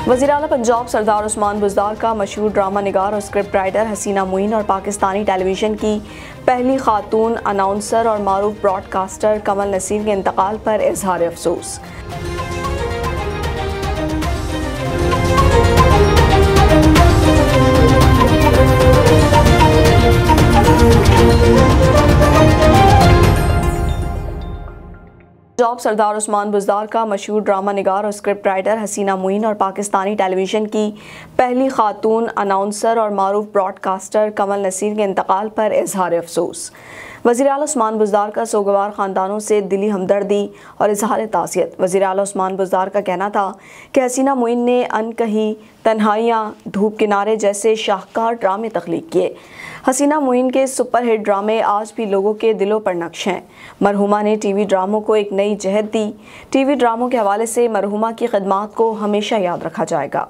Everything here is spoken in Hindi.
वज़ीर आला पंजाब सरदार उस्मान बुज़दार का मशहूर ड्रामा निगार और स्क्रिप्ट राइटर हसीना मोइन और पाकिस्तानी टेलीविज़न की पहली खातून अनाउंसर और मारूफ ब्रॉडकास्टर कमल नसीर के इंतकाल पर इज़हार अफसोस। पंजाब सरदार उस्मान बुज़दार का मशहूर ड्रामा निगार और स्क्रिप्ट राइटर हसीना मोइन और पाकिस्तानी टेलीविज़न की पहली खातून अनाउंसर और मारूफ ब्रॉडकास्टर कमल नसीर के इंतकाल पर इज़हार अफसोस। वज़ीर आला उस्मान बुज़दार का सोगवार ख़ानदानों से दिली हमदर्दी और इज़हार ताज़ियत। वज़ीर आला उस्मान बुज़दार का कहना था कि हसीना मोइन ने अनकही, तन्हाइयाँ, धूप किनारे जैसे शाहकार ड्रामे तख्लीक किए। हसीना मोइन के सुपरहिट ड्रामे आज भी लोगों के दिलों पर नक्श हैं। मरहुमा ने टीवी ड्रामों को एक नई जहत दी। टीवी ड्रामों के हवाले से मरहुमा की खिदमात को हमेशा याद रखा जाएगा।